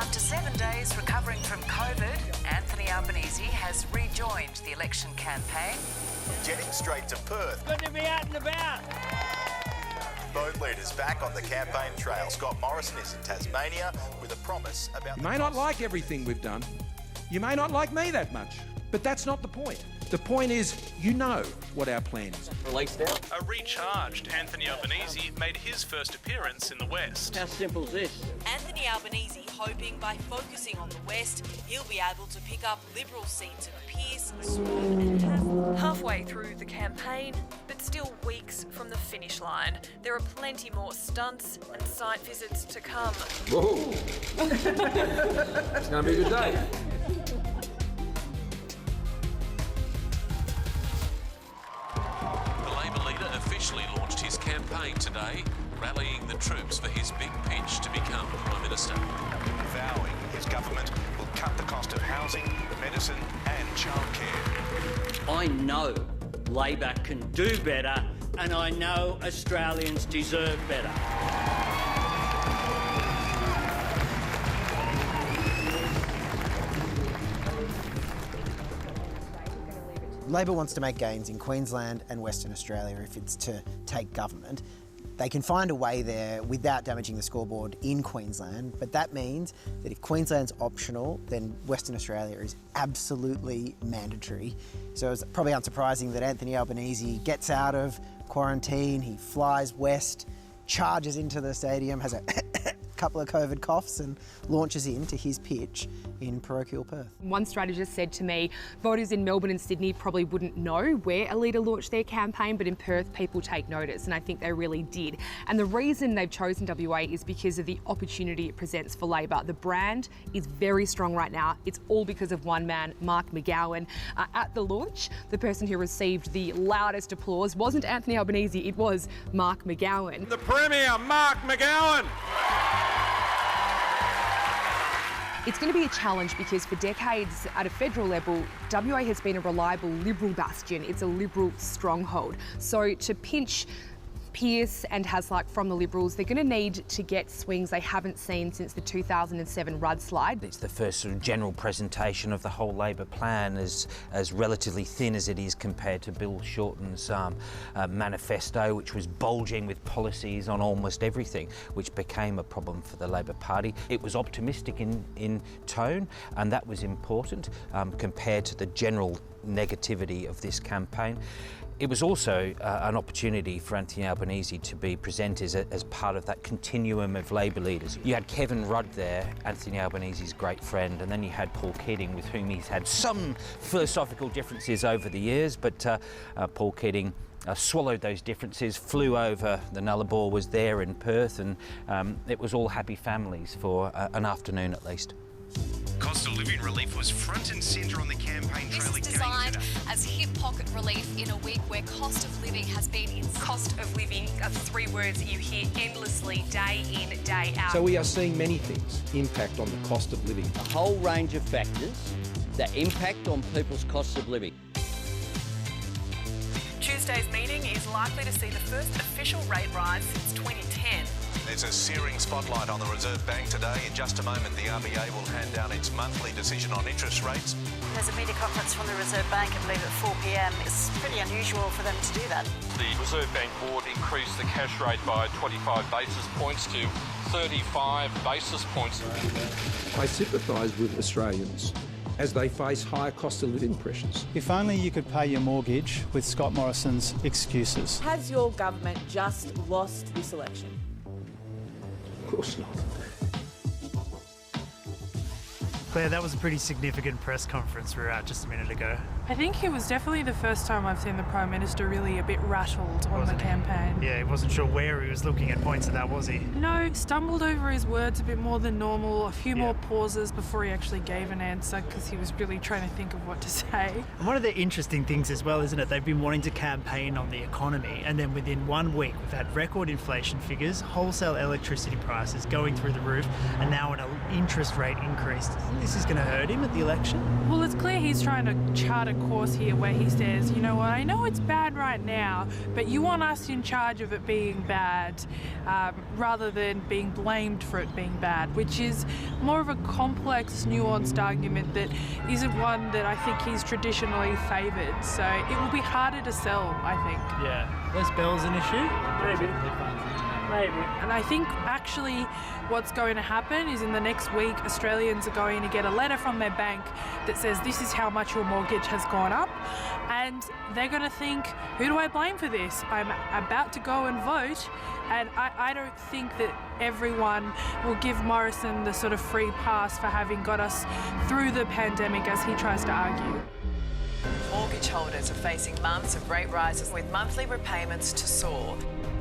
After 7 days recovering from COVID, Anthony Albanese has rejoined the election campaign. Jetting straight to Perth. Good to be out and about. Both leaders back on the campaign trail. Scott Morrison is in Tasmania with a promise about... You may not like everything we've done. You may not like me that much. But that's not the point. The point is, you know what our plan is. Release now. A recharged Anthony Albanese made his first appearance in the West. How simple is this? Anthony Albanese hoping by focusing on the West, he'll be able to pick up Liberal seats of Pearce, Swan and Gaffe. Halfway through the campaign, but still weeks from the finish line. There are plenty more stunts and site visits to come. Whoa! It's going to be a good day. Officially launched his campaign today, rallying the troops for his big pitch to become Prime Minister. Vowing his government will cut the cost of housing, medicine and childcare. I know Labor can do better, and I know Australians deserve better. Labor wants to make gains in Queensland and Western Australia if it's to take government. They can find a way there without damaging the scoreboard in Queensland, but that means that if Queensland's optional, then Western Australia is absolutely mandatory. So it's probably unsurprising that Anthony Albanese gets out of quarantine, he flies west, charges into the stadium, has a couple of COVID coughs and launches into his pitch in parochial Perth. One strategist said to me, voters in Melbourne and Sydney probably wouldn't know where a leader launched their campaign, but in Perth people take notice, and I think they really did. And the reason they've chosen WA is because of the opportunity it presents for Labor. The brand is very strong right now. It's all because of one man, Mark McGowan. At the launch, the person who received the loudest applause wasn't Anthony Albanese, it was Mark McGowan. The Premier, Mark McGowan! It's going to be a challenge because for decades at a federal level, WA has been a reliable Liberal bastion. It's a Liberal stronghold. So to pinch Pearce and Hasluck from the Liberals, they're going to need to get swings they haven't seen since the 2007 Rudd slide. It's the first sort of general presentation of the whole Labor plan as relatively thin as it is compared to Bill Shorten's manifesto, which was bulging with policies on almost everything, which became a problem for the Labor Party. It was optimistic in tone, and that was important compared to the general negativity of this campaign. It was also an opportunity for Anthony Albanese to be presented as part of that continuum of Labor leaders. You had Kevin Rudd there, Anthony Albanese's great friend, and then you had Paul Keating, with whom he's had some philosophical differences over the years, but Paul Keating swallowed those differences, flew over, the Nullarbor was there in Perth, and it was all happy families for an afternoon at least. Cost of living relief was front and centre on the campaign trail. This is designed as hip pocket relief in a week where cost of living has been in cost of living are three words that you hear endlessly day in, day out. So we are seeing many things impact on the cost of living. A whole range of factors that impact on people's costs of living. Tuesday's meeting is likely to see the first official rate rise since 2010. There's a searing spotlight on the Reserve Bank today. In just a moment, the RBA will hand down its monthly decision on interest rates. There's a media conference from the Reserve Bank, I believe, at 4 p.m. It's pretty unusual for them to do that. The Reserve Bank board increased the cash rate by 25 basis points to 35 basis points. I sympathise with Australians as they face higher cost of living pressures. If only you could pay your mortgage with Scott Morrison's excuses. Has your government just lost this election? Of course not. Claire, that was a pretty significant press conference we were at just a minute ago. I think it was definitely the first time I've seen the Prime Minister really a bit rattled on the campaign. Yeah, he wasn't sure where he was looking at points of that, was he? No, stumbled over his words a bit more than normal, a few more pauses before he actually gave an answer because he was really trying to think of what to say. And one of the interesting things as well, isn't it? They've been wanting to campaign on the economy, and then within 1 week we've had record inflation figures, wholesale electricity prices going through the roof, and now an interest rate increase. This is going to hurt him at the election. Well, it's clear he's trying to chart a course here where he says, you know what, I know it's bad right now, but you want us in charge of it being bad rather than being blamed for it being bad, which is more of a complex, nuanced argument that isn't one that I think he's traditionally favoured. So it will be harder to sell, I think. Yeah. Les Bell's an issue? Maybe. And I think actually what's going to happen is in the next week, Australians are going to get a letter from their bank that says this is how much your mortgage has gone up. And they're going to think, who do I blame for this? I'm about to go and vote. And I don't think that everyone will give Morrison the sort of free pass for having got us through the pandemic as he tries to argue. Mortgage holders are facing months of rate rises with monthly repayments to soar.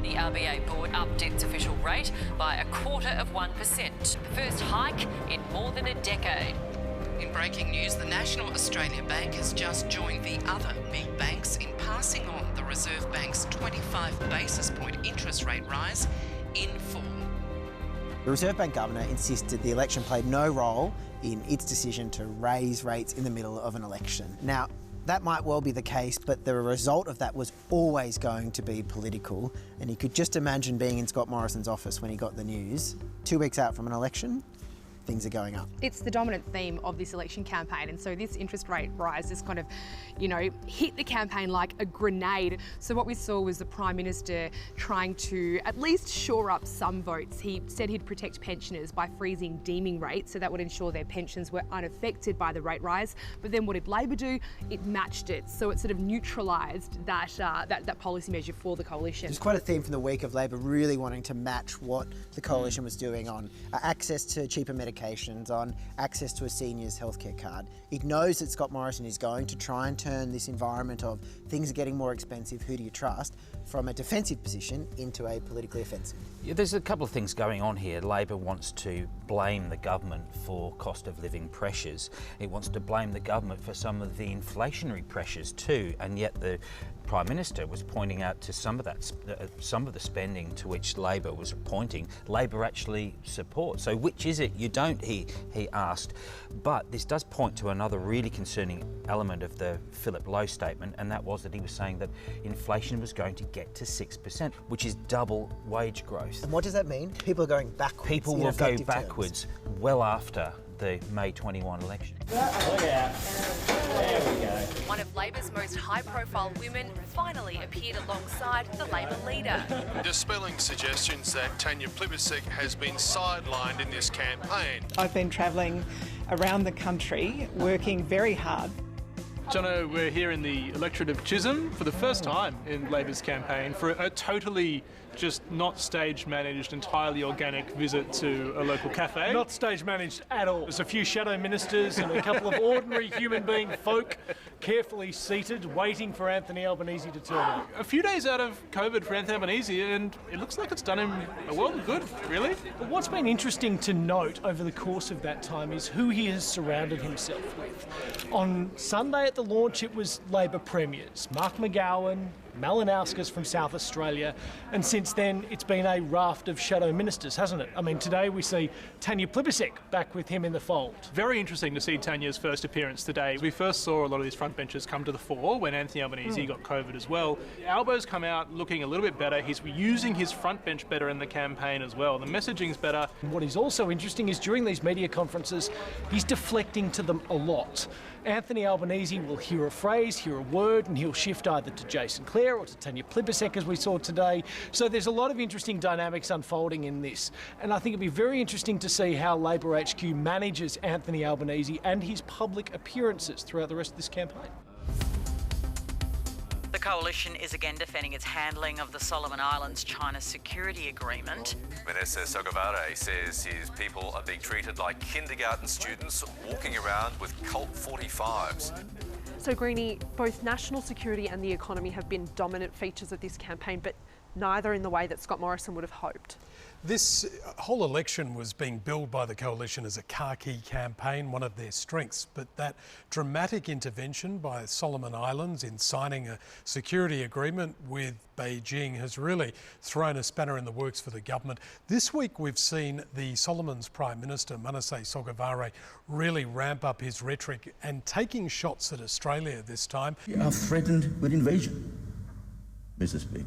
The RBA board upped its official rate by 0.25%, the first hike in more than a decade. In breaking news, the National Australia Bank has just joined the other big banks in passing on the Reserve Bank's 25 basis point interest rate rise in full. The Reserve Bank Governor insisted the election played no role in its decision to raise rates in the middle of an election. Now, that might well be the case, but the result of that was always going to be political, and you could just imagine being in Scott Morrison's office when he got the news. 2 weeks out from an election, things are going up. It's the dominant theme of this election campaign, and so this interest rate rise has kind of, hit the campaign like a grenade. So what we saw was the Prime Minister trying to at least shore up some votes. He said he'd protect pensioners by freezing deeming rates, so that would ensure their pensions were unaffected by the rate rise. But then what did Labor do? It matched it, so it sort of neutralised that policy measure for the coalition. There's quite a theme from the week of Labor really wanting to match what the coalition was doing on access to cheaper medications, on access to a senior's healthcare card. It knows that Scott Morrison is going to try and turn this environment of things are getting more expensive, who do you trust, from a defensive position into a politically offensive. Yeah, there's a couple of things going on here. Labor wants to blame the government for cost of living pressures. It wants to blame the government for some of the inflationary pressures too, and yet the Prime Minister was pointing out to some of the spending to which Labor was pointing, Labor actually supports. So which is it you don't, he asked. But this does point to another really concerning element of the Philip Lowe statement, and that was that he was saying that inflation was going to get to 6%, which is double wage growth. And what does that mean? People are going backwards. People will go backwards well after the May 21 election. Look out. There we go. One of Labor's most high-profile women finally appeared alongside the Labor leader. Dispelling suggestions that Tanya Plibersek has been sidelined in this campaign. I've been travelling around the country, working very hard. Jono, we're here in the electorate of Chisholm for the first time in Labor's campaign for a totally just not stage-managed, entirely organic visit to a local cafe. Not stage-managed at all. There's a few shadow ministers and a couple of ordinary human being folk carefully seated, waiting for Anthony Albanese to turn up. A few days out of COVID for Anthony Albanese, and it looks like it's done him a world of good, really. But what's been interesting to note over the course of that time is who he has surrounded himself with. On Sunday at the launch, it was Labor premiers, Mark McGowan, Malinauskas from South Australia, and since then it's been a raft of shadow ministers, hasn't it? I mean, today we see Tanya Plibersek back with him in the fold. Very interesting to see Tanya's first appearance today. We first saw a lot of these frontbenchers come to the fore when Anthony Albanese got COVID as well. Albo's come out looking a little bit better. He's using his front bench better in the campaign as well. The messaging's better. And what is also interesting is during these media conferences, he's deflecting to them a lot. Anthony Albanese will hear a phrase, hear a word, and he'll shift either to Jason Clare or to Tanya Plibersek, as we saw today. So there's a lot of interesting dynamics unfolding in this. And I think it'd be very interesting to see how Labor HQ manages Anthony Albanese and his public appearances throughout the rest of this campaign. The coalition is again defending its handling of the Solomon Islands China security agreement. Minister Sogavare says his people are being treated like kindergarten students walking around with Colt 45s. So, Greenie, both national security and the economy have been dominant features of this campaign, but neither in the way that Scott Morrison would have hoped. This whole election was being billed by the coalition as a khaki campaign, one of their strengths, but that dramatic intervention by Solomon Islands in signing a security agreement with Beijing has really thrown a spanner in the works for the government. This week we've seen the Solomons Prime Minister, Manasseh Sogavare, really ramp up his rhetoric and taking shots at Australia this time. We are threatened with invasion, Mr. Speaker.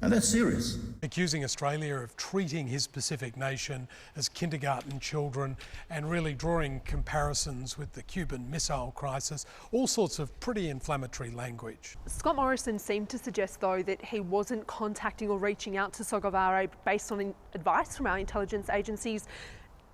And that's serious. Accusing Australia of treating his Pacific nation as kindergarten children and really drawing comparisons with the Cuban Missile Crisis, all sorts of pretty inflammatory language. Scott Morrison seemed to suggest, though, that he wasn't contacting or reaching out to Sogavare based on advice from our intelligence agencies.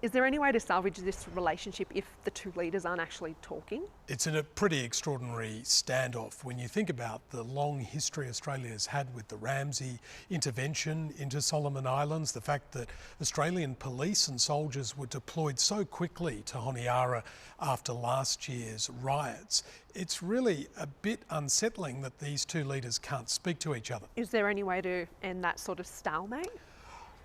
Is there any way to salvage this relationship if the two leaders aren't actually talking? It's a pretty extraordinary standoff when you think about the long history Australia's had with the Ramsay intervention into Solomon Islands, the fact that Australian police and soldiers were deployed so quickly to Honiara after last year's riots. It's really a bit unsettling that these two leaders can't speak to each other. Is there any way to end that sort of stalemate?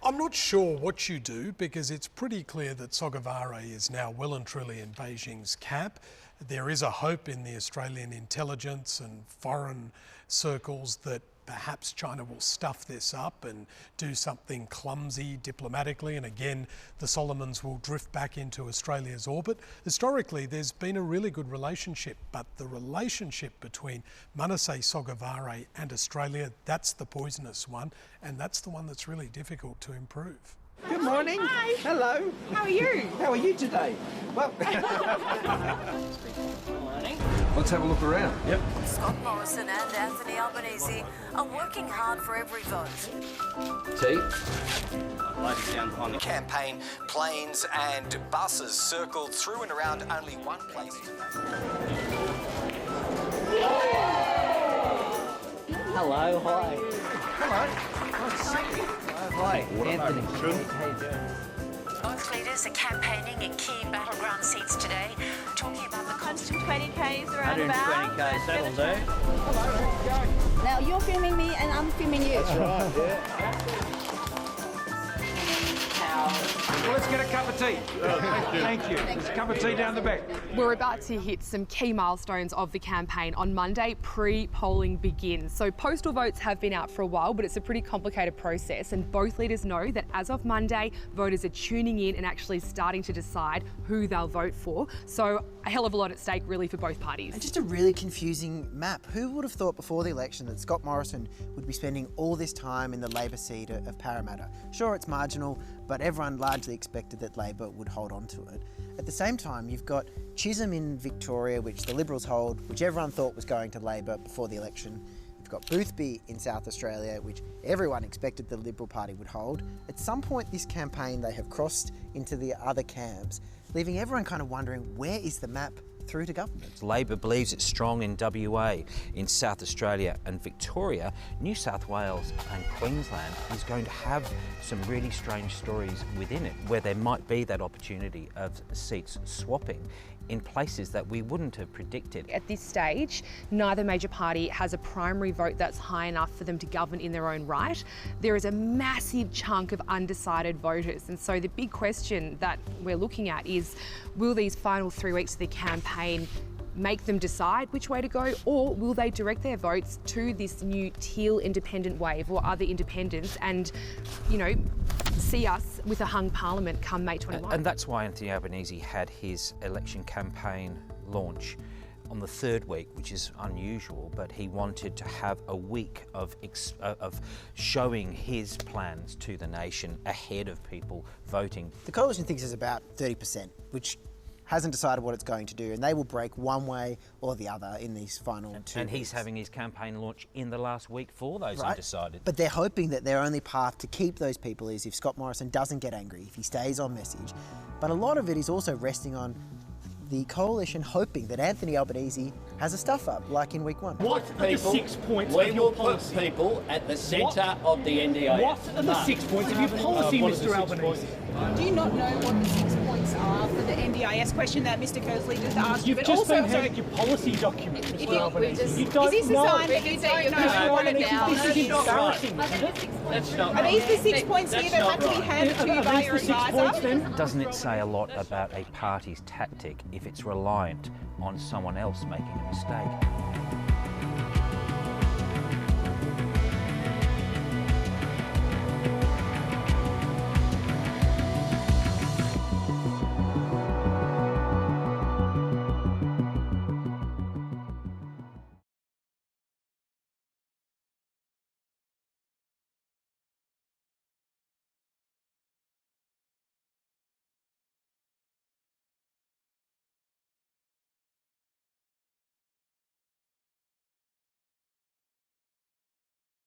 I'm not sure what you do, because it's pretty clear that Sogavare is now well and truly in Beijing's camp. There is a hope in the Australian intelligence and foreign circles that perhaps China will stuff this up and do something clumsy diplomatically, and again the Solomons will drift back into Australia's orbit. Historically there's been a really good relationship, but the relationship between Manasseh Sogavare and Australia, that's the poisonous one, and that's the one that's really difficult to improve. Good morning. Hi. Hello. How are you? How are you today? Well, let's have a look around. Yep. Scott Morrison and Anthony Albanese are working hard for every vote. Tea? Campaign planes and buses circled through and around only one place Hello, hi. Hello. Nice to see you. Hi, Anthony. How you doing? Both leaders are campaigning in key battleground seats today, talking about the cost of 120Ks around about. 120Ks, that'll do. Hello, now you're filming me and I'm filming you. That's right, yeah. Well, let's get a cup of tea. Thank you. There's a cup of tea down the back. We're about to hit some key milestones of the campaign. On Monday, pre-polling begins. So postal votes have been out for a while, but it's a pretty complicated process, and both leaders know that as of Monday, voters are tuning in and actually starting to decide who they'll vote for. So a hell of a lot at stake, really, for both parties. And just a really confusing map. Who would have thought before the election that Scott Morrison would be spending all this time in the Labor seat of Parramatta? Sure, it's marginal, but everyone largely expected that Labor would hold on to it. At the same time, you've got Chisholm in Victoria, which the Liberals hold, which everyone thought was going to Labor before the election. You've got Boothby in South Australia, which everyone expected the Liberal Party would hold. At some point this campaign, they have crossed into the other camps, leaving everyone kind of wondering, where is the map through to government? Labor believes it's strong in WA, in South Australia and Victoria. New South Wales and Queensland is going to have some really strange stories within it, where there might be that opportunity of seats swapping in places that we wouldn't have predicted. At this stage, neither major party has a primary vote that's high enough for them to govern in their own right. There is a massive chunk of undecided voters, and so the big question that we're looking at is, will these final 3 weeks of the campaign make them decide which way to go, or will they direct their votes to this new teal independent wave or other independents and, you know, see us with a hung parliament come May 21? And that's why Anthony Albanese had his election campaign launch on the third week, which is unusual, but he wanted to have a week of showing his plans to the nation ahead of people voting. The coalition thinks it's about 30%, which hasn't decided what it's going to do, and they will break one way or the other in these final 2 And weeks. he's having his campaign launch in the last week for those undecided. But they're hoping that their only path to keep those people is if Scott Morrison doesn't get angry, if he stays on message. But a lot of it is also resting on the coalition hoping that Anthony Albanese has a stuff up, like in week 1. What are the 6 points of your policy? We will put people at the centre of the NDIS. What are the 6 points of your policy, Mr Albanese? Do you not know what the 6 points are for the NDIS question that Mr Kersley just asked? You've just been handed your policy document, Mr Albanese. You don't is this a know. sign that you don't know what it is? This is embarrassing, isn't it? Are these the 6 points here that have to be handed to you by your advisor? Doesn't it say a lot about a party's tactic if it's reliant on someone else making a mistake?